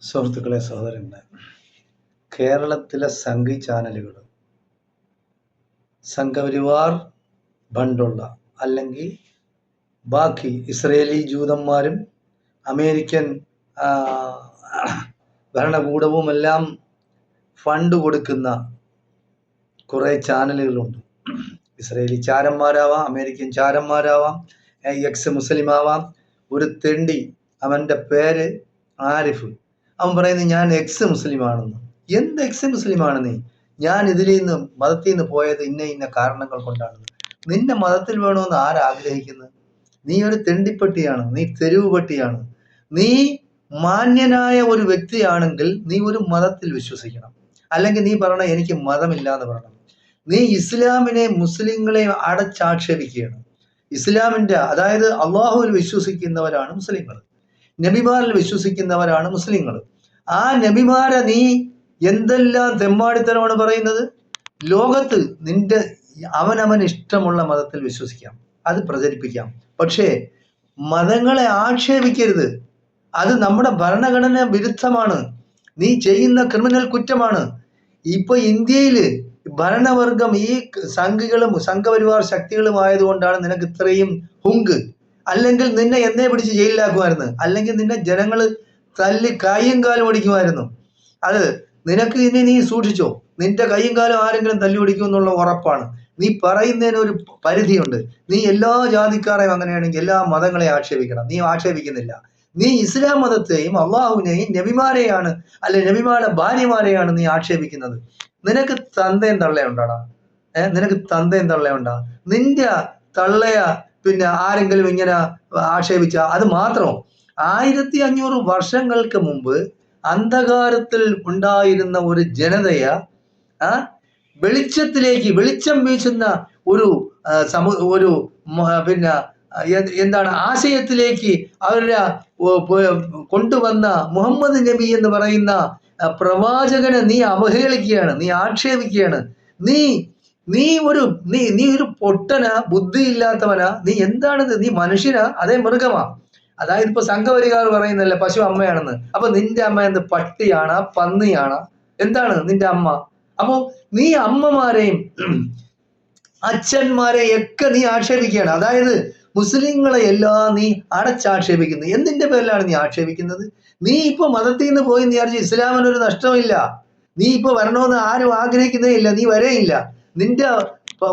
സുഹൃത്തുക്കളെ, സഹോദരങ്ങളെ, കേരളത്തിലെ സംഘി ചാനലുകൾ സംഘപരിവാർ ബണ്ടുള്ള അല്ലെങ്കിൽ ബാക്കി ഇസ്രയേലി ജൂതന്മാരും അമേരിക്കൻ ഭരണകൂടവുമെല്ലാം ഫണ്ട് കൊടുക്കുന്ന കുറേ ചാനലുകളുണ്ട്. ഇസ്രയേലി ചാരന്മാരാവാം, അമേരിക്കൻ ചാരന്മാരാവാം, എക്സ് മുസ്ലിം ആവാം. ഒരു തെണ്ടി, അവൻ്റെ പേര് ആരിഫ്, അവൻ പറയുന്നത് ഞാൻ എക്സ് മുസ്ലിം ആണെന്ന്. എന്ത് എക്സ് മുസ്ലിം ആണ് നീ? ഞാൻ ഇതിൽ നിന്ന് മതത്തിൽ നിന്ന് പോയത് ഇന്ന കാരണങ്ങൾ കൊണ്ടാണ്. നിന്റെ മതത്തിൽ വേണമെന്ന് ആരാഗ്രഹിക്കുന്നത്? നീ ഒരു തെണ്ടിപ്പട്ടിയാണ്, നീ തെരുവ് പട്ടിയാണ്. നീ മാന്യനായ ഒരു വ്യക്തിയാണെങ്കിൽ നീ ഒരു മതത്തിൽ വിശ്വസിക്കണം, അല്ലെങ്കിൽ നീ പറയണം എനിക്ക് മതമില്ല എന്ന് പറയണം. നീ ഇസ്ലാമിനെ മുസ്ലിങ്ങളെ അടച്ചാക്ഷേപിക്കുകയാണ്. ഇസ്ലാമിന്റെ, അതായത് അള്ളാഹുവിൽ വിശ്വസിക്കുന്നവരാണ് മുസ്ലിങ്ങൾ, നബിമാരിൽ വിശ്വസിക്കുന്നവരാണ് മുസ്ലിങ്ങൾ. ആ നബിമാരെ നീ എന്തെല്ലാം തെമ്മാടിത്തരമാണ് പറയുന്നത്? ലോകത്ത് നിന്റെ അവനവൻ ഇഷ്ടമുള്ള മതത്തിൽ വിശ്വസിക്കാം, അത് പ്രചരിപ്പിക്കാം, പക്ഷേ മതങ്ങളെ ആക്ഷേപിക്കരുത്. അത് നമ്മുടെ ഭരണഘടന വിരുദ്ധമാണ്. നീ ചെയ്യുന്ന ക്രിമിനൽ കുറ്റമാണ്. ഇപ്പൊ ഇന്ത്യയിൽ ഭരണവർഗം ഈ സംഘികളും സംഘപരിവാർ ശക്തികളും ആയതുകൊണ്ടാണ് നിനക്ക് ഇത്രയും ഹുങ്ക്. അല്ലെങ്കിൽ നിന്നെ എന്നേ പിടിച്ച് ജയിലിലാക്കുമായിരുന്നു, അല്ലെങ്കിൽ നിന്നെ ജനങ്ങൾ തല്ലി കൈയും കാലും ഒടിക്കുമായിരുന്നു. അത് നിനക്ക് ഇനി നീ സൂക്ഷിച്ചോ, നിന്റെ കൈയും കാലും ആരെങ്കിലും തല്ലി ഒടിക്കും എന്നുള്ള ഉറപ്പാണ്. നീ പറയുന്നതിന് ഒരു പരിധിയുണ്ട്. നീ എല്ലാ ജാതിക്കാരെയും അങ്ങനെയാണെങ്കിൽ എല്ലാ മതങ്ങളെ ആക്ഷേപിക്കണം. നീ ആക്ഷേപിക്കുന്നില്ല. നീ ഇസ്ലാം മതത്തെയും അള്ളാഹുവിനെയും നബിമാരെയാണ്, അല്ലെ നബിമാരുടെ ഭാര്യമാരെയാണ് നീ ആക്ഷേപിക്കുന്നത്. നിനക്ക് തന്തയും തള്ളയുണ്ടാടാ? നിനക്ക് തന്തയും തള്ളയുണ്ടാ? നിന്റെ തള്ളയ പിന്നെ ആരെങ്കിലും ഇങ്ങനെ ആക്ഷേപിച്ച അത് മാത്രമോ? 1500 വർഷങ്ങൾക്ക് മുമ്പ് അന്ധകാരത്തിൽ ഉണ്ടായിരുന്ന ഒരു ജനതയെ വെളിച്ചം വീശുന്ന ഒരു പിന്നെ എന്താണ് ആശയത്തിലേക്ക് അവരുടെ കൊണ്ടുവന്ന മുഹമ്മദ് നബി എന്ന് പറയുന്ന പ്രവാചകനെ നീ അവഹേളിക്കുകയാണ്, നീ ആക്ഷേപിക്കുകയാണ്. നീ ഒരു പൊട്ടനാ, ബുദ്ധിയില്ലാത്തവനാ. നീ എന്താണിത്? നീ മനുഷ്യനാ? അതേ മൃഗമാ? അതായത് ഇപ്പൊ സംഘപരിവാർ പറയുന്നല്ലേ പശു അമ്മയാണെന്ന്. അപ്പൊ നിന്റെ അമ്മ എന്ത് പട്ടിയാണ്, പന്നിയാണ്? എന്താണ് നിന്റെ അമ്മ? അപ്പോ നീ അമ്മമാരെയും അച്ഛന്മാരെയും ഒക്കെ നീ ആക്ഷേപിക്കുകയാണ്. അതായത് മുസ്ലിങ്ങളെ എല്ലാം നീ അടച്ചാക്ഷേപിക്കുന്നു. എന്തിന്റെ പേരിലാണ് നീ ആക്ഷേപിക്കുന്നത്? നീ ഇപ്പൊ മതത്തിൽ നിന്ന് പോയി നീ വിചാരിച്ചു ഇസ്ലാമിനൊരു നഷ്ടമില്ല. നീ ഇപ്പൊ വരണമെന്ന് ആരും ആഗ്രഹിക്കുന്നേ ഇല്ല, നീ വരെയില്ല. നിന്റെ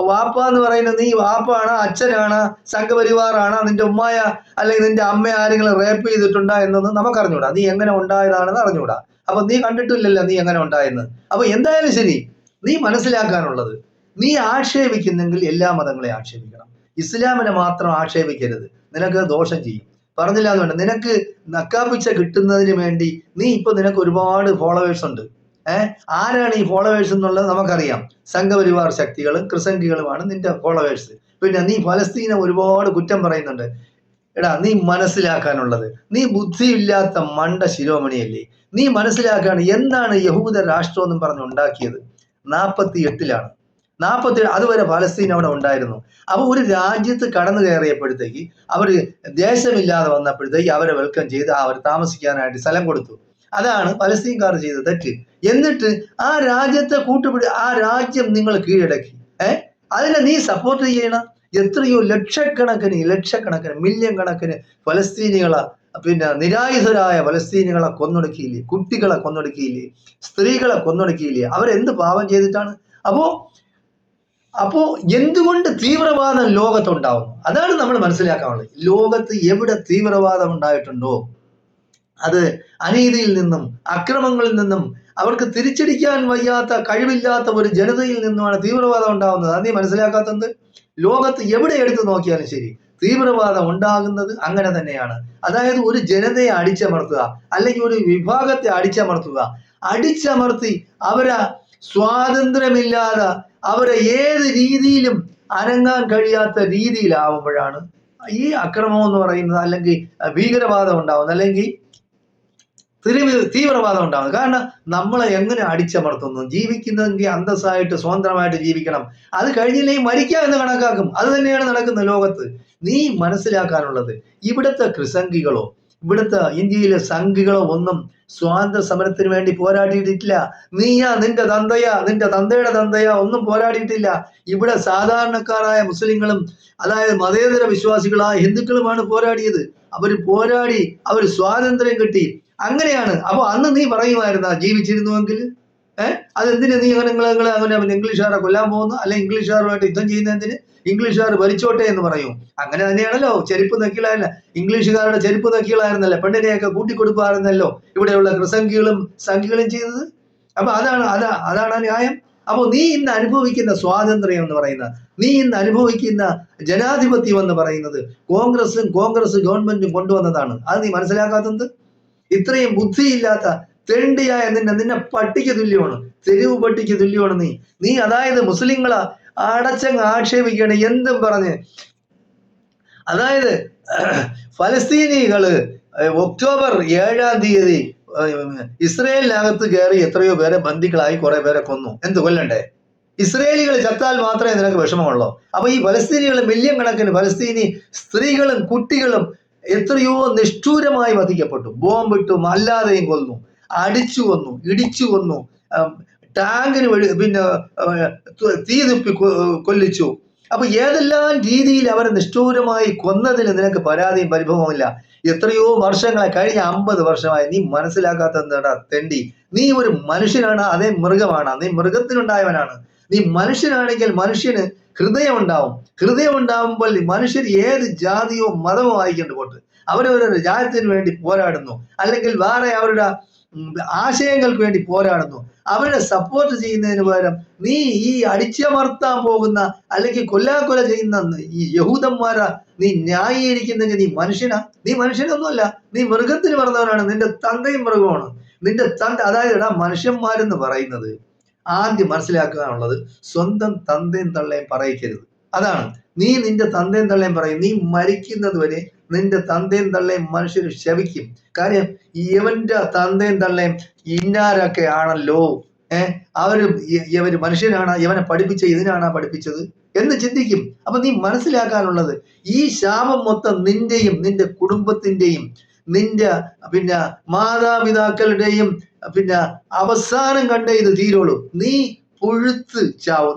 വാപ്പ എന്ന് പറയുന്നത് നീ വാപ്പാണ്, അച്ഛനാണ്, സംഘപരിവാറാണ്, നിന്റെ ഉമ്മായ അല്ലെങ്കിൽ നിന്റെ അമ്മ ആരെങ്കിലും റേപ്പ് ചെയ്തിട്ടുണ്ടാ എന്നൊന്നും നമുക്കറിഞ്ഞൂടാ. നീ എങ്ങനെ ഉണ്ടായതാണെന്ന് അറിഞ്ഞൂടാ. അപ്പൊ നീ കണ്ടിട്ടില്ലല്ലോ നീ എങ്ങനെ ഉണ്ടായെന്ന്. അപ്പൊ എന്തായാലും ശരി, നീ മനസ്സിലാക്കാനുള്ളത്, നീ ആക്ഷേപിക്കുന്നെങ്കിൽ എല്ലാ മതങ്ങളെയും ആക്ഷേപിക്കണം, ഇസ്ലാമിനെ മാത്രം ആക്ഷേപിക്കരുത്. നിനക്ക് ദോഷം ചെയ്യും. പറഞ്ഞില്ല എന്നുണ്ട്, നിനക്ക് നക്കാപ്പിച്ച കിട്ടുന്നതിന് വേണ്ടി നിനക്ക് ഒരുപാട് ഫോളോവേഴ്സ് ഉണ്ട്. ആരാണ് ഈ ഫോളോവേഴ്സ് എന്നുള്ളത് നമുക്കറിയാം. സംഘപരിവാർ ശക്തികളും ക്രിസംഖികളുമാണ് നിന്റെ ഫോളോവേഴ്സ്. പിന്നെ നീ ഫലസ്തീനെ ഒരുപാട് കുറ്റം പറയുന്നുണ്ട്. എടാ, നീ മനസ്സിലാക്കാനുള്ളത്, നീ ബുദ്ധിയില്ലാത്ത മണ്ട ശിരോമണിയല്ലേ? നീ മനസ്സിലാക്കാണ് എന്താണ് യഹൂദ രാഷ്ട്രം എന്നും പറഞ്ഞ് ഉണ്ടാക്കിയത്. 48-ലാണ്. 47 അതുവരെ ഫലസ്തീൻ അവിടെ ഉണ്ടായിരുന്നു. അപ്പൊ ഒരു രാജ്യത്ത് കടന്നു കയറിയപ്പോഴത്തേക്ക് അവര് ദേശമില്ലാതെ വന്നപ്പോഴത്തേക്ക് അവരെ വെൽക്കം ചെയ്ത് അവർ താമസിക്കാനായിട്ട് സ്ഥലം കൊടുത്തു. അതാണ് ഫലസ്തീൻകാർ ചെയ്ത തെറ്റ്. എന്നിട്ട് ആ രാജ്യത്തെ ആ രാജ്യം നിങ്ങൾ കീഴടക്കി. അതിനെ നീ സപ്പോർട്ട് ചെയ്യണം. എത്രയോ ലക്ഷക്കണക്കിന് മില്യൺ കണക്കിന് ഫലസ്തീനികളെ, പിന്നെ നിരായുധരായ ഫലസ്തീനികളെ കൊന്നൊടുക്കിയില്ലേ? കുട്ടികളെ കൊന്നൊടുക്കിയില്ലേ? സ്ത്രീകളെ കൊന്നൊടുക്കിയില്ലേ? അവരെന്ത് പാപം ചെയ്തിട്ടാണ്? അപ്പോ എന്തുകൊണ്ട് തീവ്രവാദം ലോകത്തുണ്ടാവുന്നു? അതാണ് നമ്മൾ മനസ്സിലാക്കാനുള്ളത്. ലോകത്ത് എവിടെ തീവ്രവാദം ഉണ്ടായിട്ടുണ്ടോ അത് അനീതിയിൽ നിന്നും അക്രമങ്ങളിൽ നിന്നും അവർക്ക് തിരിച്ചടിക്കാൻ വയ്യാത്ത കഴിവില്ലാത്ത ഒരു ജനതയിൽ നിന്നുമാണ് തീവ്രവാദം ഉണ്ടാകുന്നത്. അത് നീ മനസ്സിലാക്കാത്തത്. ലോകത്ത് എവിടെ എടുത്തു നോക്കിയാലും ശരി തീവ്രവാദം ഉണ്ടാകുന്നത് അങ്ങനെ തന്നെയാണ്. അതായത് ഒരു ജനതയെ അടിച്ചമർത്തുക, അല്ലെങ്കിൽ ഒരു വിഭാഗത്തെ അടിച്ചമർത്തി അവരെ സ്വാതന്ത്ര്യമില്ലാതെ അവരെ ഏത് രീതിയിലും അനങ്ങാൻ കഴിയാത്ത രീതിയിലാവുമ്പോഴാണ് ഈ അക്രമം എന്ന് പറയുന്നത്, അല്ലെങ്കിൽ ഭീകരവാദം ഉണ്ടാവുന്നത്, അല്ലെങ്കിൽ തീവ്രവാദം ഉണ്ടാവുന്നത്. കാരണം നമ്മളെ എങ്ങനെ അടിച്ചമർത്തുന്നു? ജീവിക്കുന്നെങ്കിൽ അന്തസ്സായിട്ട് സ്വതന്ത്രമായിട്ട് ജീവിക്കണം. അത് കഴിഞ്ഞില്ലെങ്കിൽ മരിക്കാം എന്ന് കണക്കാക്കും. അത് തന്നെയാണ് നടക്കുന്നത് ലോകത്ത്. നീ മനസ്സിലാക്കാനുള്ളത്, ഇവിടുത്തെ ക്രിസംഖികളോ ഇവിടുത്തെ ഇന്ത്യയിലെ സംഘികളോ ഒന്നും സ്വാതന്ത്ര്യ സമരത്തിന് വേണ്ടി പോരാടിയിട്ടില്ല. നീയാ, നിന്റെ തന്തയാ, നിന്റെ തന്തയുടെ തന്തയാ ഒന്നും പോരാടിയിട്ടില്ല. ഇവിടെ സാധാരണക്കാരായ മുസ്ലിങ്ങളും അതായത് മതേതര വിശ്വാസികളായ ഹിന്ദുക്കളുമാണ് പോരാടിയത്. അവർ പോരാടി, അവർ സ്വാതന്ത്ര്യം കിട്ടി. അങ്ങനെയാണ്. അപ്പൊ അന്ന് നീ പറയുമായിരുന്ന ജീവിച്ചിരുന്നുവെങ്കിൽ അതെന്തിനു നീ അങ്ങനെ ഇംഗ്ലീഷുകാരെ കൊല്ലാൻ പോകുന്നു, അല്ലെ ഇംഗ്ലീഷുകാരുമായിട്ട് യുദ്ധം ചെയ്യുന്നതിന്? ഇംഗ്ലീഷുകാർ ഭരിച്ചോട്ടെ എന്ന് പറയും. അങ്ങനെ തന്നെയാണല്ലോ ചെരുപ്പ് നക്കികളായിരുന്ന ഇംഗ്ലീഷുകാരുടെ ചെരുപ്പ് നക്കികളായിരുന്നല്ലോ, പെണ്ണിനെയൊക്കെ കൂട്ടിക്കൊടുക്കുമായിരുന്നല്ലോ ഇവിടെയുള്ള ക്രിസംഖികളും സംഖികളും ചെയ്തത്. അപ്പൊ അതാണ് ന്യായം. അപ്പോൾ നീ ഇന്ന് അനുഭവിക്കുന്ന സ്വാതന്ത്ര്യം എന്ന് പറയുന്നത്, നീ ഇന്ന് അനുഭവിക്കുന്ന ജനാധിപത്യം എന്ന് പറയുന്നത് കോൺഗ്രസ് ഗവൺമെന്റും കൊണ്ടുവന്നതാണ്. അത് നീ മനസ്സിലാക്കാത്തത്. ഇത്രയും ബുദ്ധിയില്ലാത്ത തെണ്ടിയായ നിന്നെ പട്ടിക്ക് തുല്യമാണ്, തെരുവ് പട്ടിക്ക് തുല്യമാണ് നീ അതായത് മുസ്ലിങ്ങളെ അടച്ചങ്ങ് ആക്ഷേപിക്കുകയാണ് എന്തും പറഞ്ഞ്. അതായത് ഫലസ്തീനികള് ഒക്ടോബർ 7-ാം തീയതി ഇസ്രയേലിനകത്ത് കയറി എത്രയോ പേരെ ബന്ദികളായി കുറെ പേരെ കൊന്നു. എന്ത് കൊല്ലണ്ടേ? ഇസ്രയേലികൾ ചത്താൽ മാത്രമേ നിനക്ക് വിഷമമുള്ളൂ. അപ്പൊ ഈ ഫലസ്തീനികൾ മില്യൺ കണക്കിന് ഫലസ്തീനി സ്ത്രീകളും കുട്ടികളും എത്രയോ നിഷ്ഠൂരമായി വധിക്കപ്പെട്ടു. ബോംബിട്ടും അല്ലാതെയും കൊന്നു, അടിച്ചു കൊന്നു, ഇടിച്ചു കൊന്നു, ടാങ്കിന് പിന്നെ തീ തുപ്പി കൊല്ലിച്ചു. അപ്പൊ ഏതെല്ലാം രീതിയിൽ അവരെ നിഷ്ഠൂരമായി കൊന്നതിന് നിനക്ക് പരാതിയും പരിഭവമില്ല. എത്രയോ വർഷങ്ങളെ കഴിഞ്ഞ 50 വർഷമായി നീ മനസ്സിലാക്കാത്ത എന്താ തെണ്ടി? നീ ഒരു മനുഷ്യനാണ്, അതേ മൃഗമാണ്. നീ മൃഗത്തിനുണ്ടായവനാണ്. നീ മനുഷ്യനാണെങ്കിൽ മനുഷ്യന് ഹൃദയം ഉണ്ടാവും. ഹൃദയം ഉണ്ടാവുമ്പോൾ മനുഷ്യർ ഏത് ജാതിയോ മതമോ ആയിക്കൊണ്ട് പോട്ട് അവരവരുടെ രാജ്യത്തിന് വേണ്ടി പോരാടുന്നു, അല്ലെങ്കിൽ വേറെ അവരുടെ ആശയങ്ങൾക്ക് വേണ്ടി പോരാടുന്നു. അവരെ സപ്പോർട്ട് ചെയ്യുന്നതിന് പകരം നീ ഈ അടിച്ചമർത്താൻ പോകുന്ന അല്ലെങ്കിൽ കൊല്ലാക്കൊല ചെയ്യുന്ന ഈ യഹൂദന്മാരെ നീ ന്യായീകരിക്കുന്നെങ്കിൽ നീ മനുഷ്യനാ? നീ മനുഷ്യനൊന്നുമല്ല, നീ മൃഗത്തിന് പറഞ്ഞവനാണ്. നിന്റെ തന്തയും മൃഗമാണ്. നിന്റെ തന്ത അതായത് മനുഷ്യന്മാരെന്ന് പറയുന്നത് ആദ്യം മനസ്സിലാക്കാനുള്ളത് സ്വന്തം തന്തയും തള്ളയും പറയിക്കരുത്. അതാണ്. നീ നിന്റെ തന്തയും തള്ളയും പറയും. നീ മരിക്കുന്നത് വരെ നിന്റെ തന്തയും തള്ളയും മനുഷ്യർ ശപിക്കും. കാര്യം ഇവന്റെ തന്തയും തള്ളയും ഇന്നാരൊക്കെ ആണല്ലോ, ഇവര് മനുഷ്യനാണ്, ഇവനെ പഠിപ്പിച്ച ഇതിനാണ് പഠിപ്പിച്ചത് എന്ന് ചിന്തിക്കും. അപ്പൊ നീ മനസ്സിലാക്കാനുള്ളത് ഈ ശാപം മൊത്തം നിന്റെയും നിന്റെ കുടുംബത്തിന്റെയും നിന്റെ പിന്നെ മാതാപിതാക്കളുടെയും പിന്നെ അവസാനം കണ്ടേ ഇത് തീരുള്ളൂ. നീ പുഴുത്ത് ചാവും,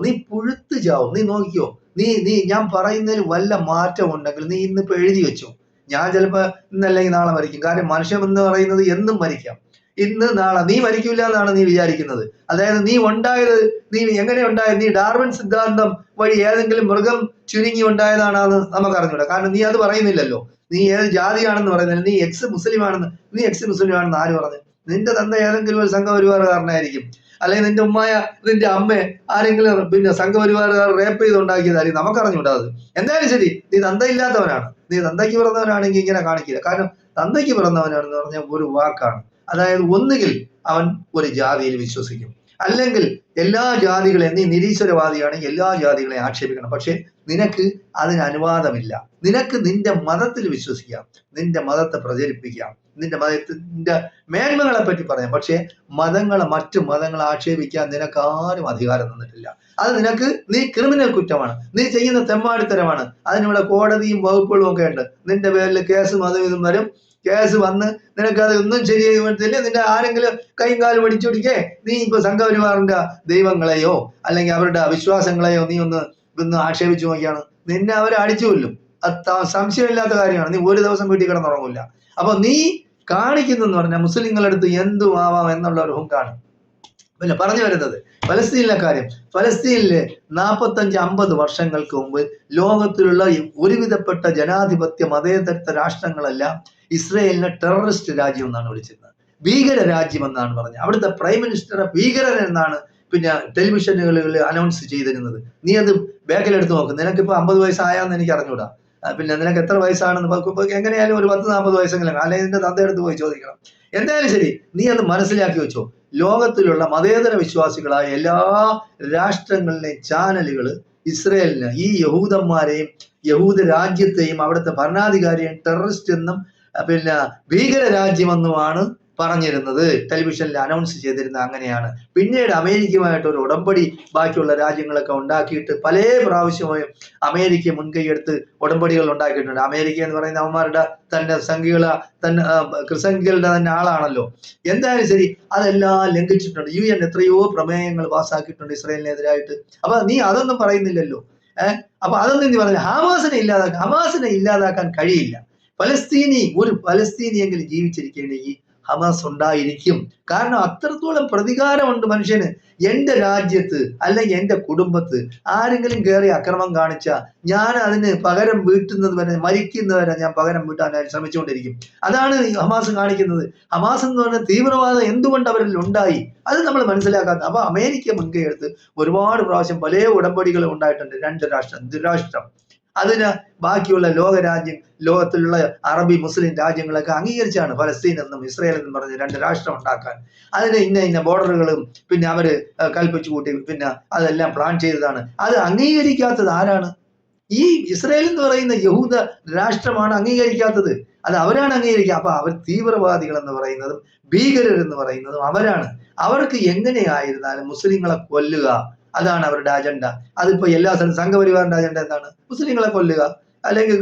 നീ നോക്കിയോ. നീ ഞാൻ പറയുന്നതിൽ വല്ല മാറ്റം ഉണ്ടെങ്കിൽ നീ ഇന്നിപ്പോ എഴുതി വെച്ചോ. ഞാൻ ചിലപ്പോ ഇന്നല്ലെങ്കിൽ നാളെ മരിക്കും. കാരണം മനുഷ്യൻ എന്ന് പറയുന്നത് എന്നും മരിക്കാം. ഇന്ന് നാളെ നീ മരിക്കില്ല എന്നാണ് നീ വിചാരിക്കുന്നത്. അതായത് നീ എങ്ങനെ ഉണ്ടായത്? നീ ഡാർവിൻ സിദ്ധാന്തം വഴി ഏതെങ്കിലും മൃഗം ചുരുങ്ങി ഉണ്ടായതാണെന്ന് നമുക്ക് അറിഞ്ഞൂടാ. കാരണം നീ അത് പറയുന്നില്ലല്ലോ. നീ ഏത് ജാതിയാണെന്ന് പറയുന്നില്ല. നീ എക്സ് മുസ്ലിം ആണെന്ന് ആര് പറഞ്ഞു? നിന്റെ തന്ത ഏതെങ്കിലും ഒരു സംഘപരിവാറുകാരനായിരിക്കും, അല്ലെങ്കിൽ നിന്റെ നിന്റെ അമ്മ ആരെങ്കിലും പിന്നെ സംഘപരിവാറുകാർ റേപ്പ് ചെയ്തുണ്ടാക്കിയതായിരിക്കും. നമുക്കറിഞ്ഞൂടാ അത്. എന്തായാലും ശരി, നീ തന്തയില്ലാത്തവനാണ്. നീ തന്തയ്ക്ക് പിറന്നവനാണെങ്കിൽ ഇങ്ങനെ കാണിക്കില്ല. കാരണം തന്തയ്ക്ക് പിറന്നവനാണെന്ന് പറഞ്ഞ ഒരു വാക്കാണ്. അതായത് ഒന്നുകിൽ അവൻ ഒരു ജാതിയിൽ വിശ്വസിക്കും, അല്ലെങ്കിൽ എല്ലാ ജാതികളെയും, നീ നിരീശ്വരവാദിയാണെങ്കിൽ എല്ലാ ജാതികളെയും ആക്ഷേപിക്കണം. പക്ഷെ നിനക്ക് അതിന് അനുവാദമില്ല. നിനക്ക് നിന്റെ മതത്തിൽ വിശ്വസിക്കാം, നിന്റെ മതത്തെ പ്രചരിപ്പിക്കാം, നിന്റെ മതത്തിന്റെ മേന്മകളെ പറ്റി പറയാം. പക്ഷെ മറ്റു മതങ്ങളെ ആക്ഷേപിക്കാൻ നിനക്ക് ആരും അധികാരം തന്നിട്ടില്ല. അത് നീ ക്രിമിനൽ കുറ്റമാണ്, നീ ചെയ്യുന്ന തെമ്മാടിത്തരമാണ്. അതിനിവിടെ കോടതിയും വകുപ്പുകളും ഒക്കെ ഉണ്ട്. നിന്റെ പേരിൽ കേസും അതും ഇതും വരും. കേസ് വന്ന് നിനക്കത് ഒന്നും ശരിയായി വരത്തില്ല. നിന്റെ ആരെങ്കിലും കൈയും കാലും പിടിച്ചോടിക്കേ, നീ ഇപ്പൊ സംഘപരിവാറിന്റെ ദൈവങ്ങളെയോ അല്ലെങ്കിൽ അവരുടെ വിശ്വാസങ്ങളെയോ നീ ഒന്ന് ആക്ഷേപിച്ചു നോക്കിയാണ്, നിന്നെ അവരെ അടിച്ചു കൊല്ലും. അത് സംശയമില്ലാത്ത കാര്യമാണ്. നീ ഒരു ദിവസം വീട്ടിൽ കിടന്നുറങ്ങില്ല. അപ്പൊ നീ കാണിക്കുന്നെന്ന് പറഞ്ഞാൽ മുസ്ലിങ്ങളുടെ അടുത്ത് എന്തും ആവാം എന്നുള്ള ഒരു ഹുങ്കാണ്. പിന്നെ പറഞ്ഞു വരുന്നത് ഫലസ്തീനിലെ കാര്യം. ഫലസ്തീനില് 45-50 വർഷങ്ങൾക്ക് മുമ്പ് ലോകത്തിലുള്ള ഒരുവിധപ്പെട്ട ജനാധിപത്യ മതേതര രാഷ്ട്രങ്ങളെല്ലാം ഇസ്രയേലിനെ ടെററിസ്റ്റ് രാജ്യം എന്നാണ് വിളിച്ചിരുന്നത്, ഭീകര രാജ്യം എന്നാണ് പറഞ്ഞത്. അവിടുത്തെ പ്രൈം മിനിസ്റ്ററെ ഭീകരൻ എന്നാണ് പിന്നെ ടെലിവിഷനുകളിൽ അനൗൺസ് ചെയ്തിരുന്നത്. നീ അത് ബാക്കിലെടുത്ത് നോക്കും. നിനക്കിപ്പോ 50 വയസ്സായാന്ന് എനിക്ക് അറിഞ്ഞൂടാ. പിന്നെ നിനക്ക് എത്ര വയസ്സാണെന്ന് എങ്ങനെയായാലും ഒരു 10-40 വയസ്സെങ്കിലും, അല്ലെങ്കിൽ നിന്റെ തന്തയെടുത്ത് പോയി ചോദിക്കണം. എന്തായാലും ശരി, നീ അത് മനസ്സിലാക്കി വെച്ചോ. ലോകത്തിലുള്ള മതേതര വിശ്വാസികളായ എല്ലാ രാഷ്ട്രങ്ങളിലെയും ചാനലുകൾ ഇസ്രയേലിന്, ഈ യഹൂദന്മാരെയും യഹൂദ രാജ്യത്തെയും അവിടുത്തെ ഭരണാധികാരിയെയും ടെററിസ്റ്റ് എന്നും പിന്നെ ഭീകര രാജ്യമെന്നുമാണ് പറഞ്ഞിരുന്നത്, ടെലിവിഷനിൽ അനൗൺസ് ചെയ്തിരുന്നത് അങ്ങനെയാണ്. പിന്നീട് അമേരിക്കയുമായിട്ട് ഒരു ഉടമ്പടി ബാക്കിയുള്ള രാജ്യങ്ങളൊക്കെ ഉണ്ടാക്കിയിട്ട് പല പ്രാവശ്യമായും അമേരിക്ക മുൻകൈയെടുത്ത് ഉടമ്പടികൾ ഉണ്ടാക്കിയിട്ടുണ്ട്. അമേരിക്ക എന്ന് പറയുന്ന അവന്മാരുടെ തന്നെ ക്രിസംഖ്യകളുടെ തന്നെ ആളാണല്ലോ. എന്തായാലും ശരി, അതെല്ലാം ലംഘിച്ചിട്ടുണ്ട്. UN എത്രയോ പ്രമേയങ്ങൾ പാസ്സാക്കിയിട്ടുണ്ട് ഇസ്രായേലിനെതിരായിട്ട്. അപ്പൊ നീ അതൊന്നും പറയുന്നില്ലല്ലോ. അപ്പൊ അതൊന്നും നീ പറഞ്ഞില്ല. ഹമാസിനെ ഇല്ലാതാക്കാൻ കഴിയില്ല. ഒരു പലസ്തീനിയെങ്കിലും ജീവിച്ചിരിക്കുകയാണെങ്കിൽ ഹമാസ് ഉണ്ടായിരിക്കും. കാരണം അത്രത്തോളം പ്രതികാരമുണ്ട് മനുഷ്യന്. എൻ്റെ രാജ്യത്ത് അല്ലെങ്കിൽ എൻ്റെ കുടുംബത്ത് ആരെങ്കിലും കയറി അക്രമം കാണിച്ചാൽ ഞാൻ അതിന് പകരം വീട്ടുന്നത് വരെ, മരിക്കുന്നവരെ ഞാൻ പകരം വീട്ടാനായി ശ്രമിച്ചുകൊണ്ടിരിക്കും. അതാണ് ഹമാസ് കാണിക്കുന്നത്. ഹമാസ് എന്ന് പറഞ്ഞ തീവ്രവാദം എന്തുകൊണ്ട് അവരിൽ ഉണ്ടായി, അത് നമ്മൾ മനസ്സിലാക്കാത്ത. അപ്പൊ അമേരിക്ക മുൻകൈ എടുത്ത് ഒരുപാട് പ്രാവശ്യം പല ഉടമ്പടികളും ഉണ്ടായിട്ടുണ്ട്. 2 രാഷ്ട്രം, ദുരാഷ്ട്രം. അതിന് ബാക്കിയുള്ള ലോകത്തിലുള്ള അറബി മുസ്ലിം രാജ്യങ്ങളൊക്കെ അംഗീകരിച്ചാണ് ഫലസ്തീൻ എന്നും ഇസ്രായേൽ എന്നും പറഞ്ഞ് 2 രാഷ്ട്രം ഉണ്ടാക്കാൻ. അതിന് ഇന്ന ബോർഡറുകളും പിന്നെ അവര് കൽപ്പിച്ചു കൂട്ടി, പിന്നെ അതെല്ലാം പ്ലാൻ ചെയ്തതാണ്. അത് അംഗീകരിക്കാത്തത് ആരാണ്? ഈ ഇസ്രായേൽ എന്ന് പറയുന്ന യഹൂദ രാഷ്ട്രമാണ് അംഗീകരിക്കാത്തത്. അത് അവരാണ് അംഗീകരിക്കുക. അപ്പൊ അവർ തീവ്രവാദികൾ എന്ന് പറയുന്നതും ഭീകരർ എന്ന് പറയുന്നതും അവരാണ്. അവർക്ക് എങ്ങനെയായിരുന്നാലും മുസ്ലിങ്ങളെ കൊല്ലുക, അതാണ് അവരുടെ അജണ്ട. അതിപ്പോ എല്ലാ സംഘപരിവാറിന്റെ അജണ്ട എന്താണ്? മുസ്ലിങ്ങളെ കൊല്ലുക, അല്ലെങ്കിൽ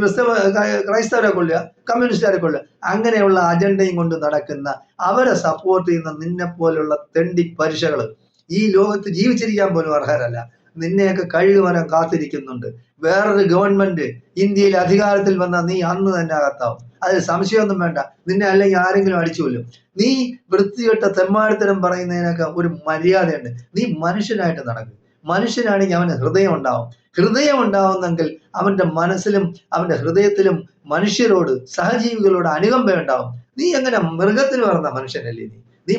ക്രൈസ്തവരെ കൊല്ലുക, കമ്മ്യൂണിസ്റ്റുകാരെ കൊല്ലുക. അങ്ങനെയുള്ള അജണ്ടയും കൊണ്ട് നടക്കുന്ന, അവരെ സപ്പോർട്ട് ചെയ്യുന്ന നിന്നെ പോലുള്ള തെണ്ടി പരിശകൾ ഈ ലോകത്ത് ജീവിച്ചിരിക്കാൻ പോലും അർഹരല്ല. നിന്നെയൊക്കെ കഴുകുമരം കാത്തിരിക്കുന്നുണ്ട്. വേറൊരു ഗവൺമെന്റ് ഇന്ത്യയിൽ അധികാരത്തിൽ വന്നാൽ നീ അന്ന് തന്നെ അകത്താവും. അതിൽ സംശയമൊന്നും വേണ്ട. നിന്നെ അല്ലെങ്കിൽ ആരെങ്കിലും അടിച്ചു കൊല്ലും. നീ വൃത്തികെട്ട തെമ്മാടിത്തരം പറയുന്നതിനൊക്കെ ഒരു മര്യാദയുണ്ട്. നീ മനുഷ്യനായിട്ട് നടക്കും. മനുഷ്യനാണെങ്കിൽ അവന് ഹൃദയം ഉണ്ടാവുന്നെങ്കിൽ അവന്റെ മനസ്സിലും അവന്റെ ഹൃദയത്തിലും മനുഷ്യരോട്, സഹജീവികളോട് അനുകമ്പ ഉണ്ടാവും. നീ എങ്ങനെ മൃഗത്തിന് പറഞ്ഞ മനുഷ്യനല്ലേ? നീ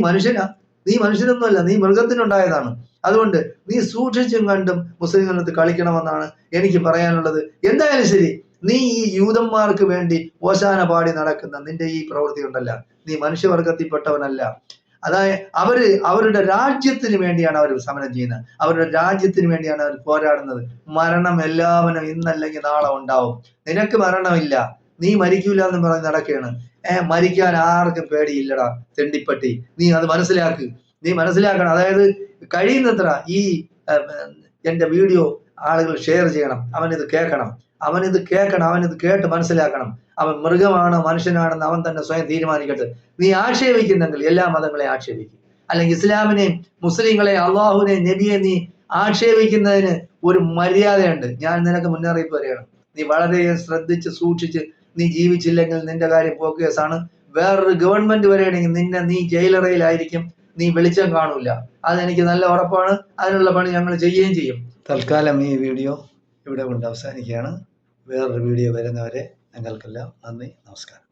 മനുഷ്യനൊന്നുമല്ല, നീ മൃഗത്തിനുണ്ടായതാണ്. അതുകൊണ്ട് നീ സൂക്ഷിച്ചും കണ്ടും മുസ്ലിങ്ങളുടെ കളിക്കണമെന്നാണ് എനിക്ക് പറയാനുള്ളത്. എന്തായാലും ശരി, നീ ഈ യൂതന്മാർക്ക് വേണ്ടി ഓശാന പാടി നടക്കുന്ന നിന്റെ ഈ പ്രവൃത്തി ഉണ്ടല്ല, നീ മനുഷ്യവർഗത്തിൽപ്പെട്ടവനല്ല. അതായത് അവരുടെ രാജ്യത്തിന് വേണ്ടിയാണ് അവർ സമരം ചെയ്യുന്നത്. അവരുടെ രാജ്യത്തിന് വേണ്ടിയാണ് അവർ പോരാടുന്നത്. മരണം എല്ലാവനും ഇന്നല്ലെങ്കിൽ നാളെ ഉണ്ടാവും. നിനക്ക് മരണമില്ല, നീ മരിക്കൂല എന്ന് പറഞ്ഞ് നടക്കുകയാണ്. മരിക്കാൻ ആർക്കും പേടിയില്ലടാ തെണ്ടിപ്പട്ടി. നീ അത് മനസ്സിലാക്കണം. അതായത് കഴിയുന്നത്ര ഈ എൻ്റെ വീഡിയോ ആളുകൾ ഷെയർ ചെയ്യണം. അവനിത് കേൾക്കണം, അവനിത് കേട്ട് മനസ്സിലാക്കണം. അവൻ മൃഗമാണോ മനുഷ്യനാണെന്ന് അവൻ തന്നെ സ്വയം തീരുമാനിക്കട്ടെ. നീ ആക്ഷേപിക്കുന്നെങ്കിൽ എല്ലാ മതങ്ങളെയും ആക്ഷേപിക്കും. അല്ലെങ്കിൽ ഇസ്ലാമിനെയും മുസ്ലിങ്ങളെയും അള്ളാഹുവിനെയും നബിയെ നീ ആക്ഷേപിക്കുന്നതിന് ഒരു മര്യാദയുണ്ട്. ഞാൻ നിനക്ക് മുന്നറിയിപ്പ് പറയുകയാണ്. നീ വളരെ ശ്രദ്ധിച്ച് സൂക്ഷിച്ച് നീ ജീവിച്ചില്ലെങ്കിൽ നിന്റെ കാര്യം പോക്കേസാണ്. വേറൊരു ഗവൺമെന്റ് വരെയാണെങ്കിൽ നീ ജയിലറയിലായിരിക്കും. നീ വെളിച്ചം കാണൂല. അതെനിക്ക് നല്ല ഉറപ്പാണ്. അതിനുള്ള പണി ഞങ്ങൾ ചെയ്യുകയും ചെയ്യും. തൽക്കാലം ഈ വീഡിയോ ഇവിടെ കൊണ്ട് അവസാനിക്കുകയാണ്. വേറൊരു വീഡിയോ വരുന്നവരെ നിങ്ങൾക്കെല്ലാം നന്ദി, നമസ്കാരം.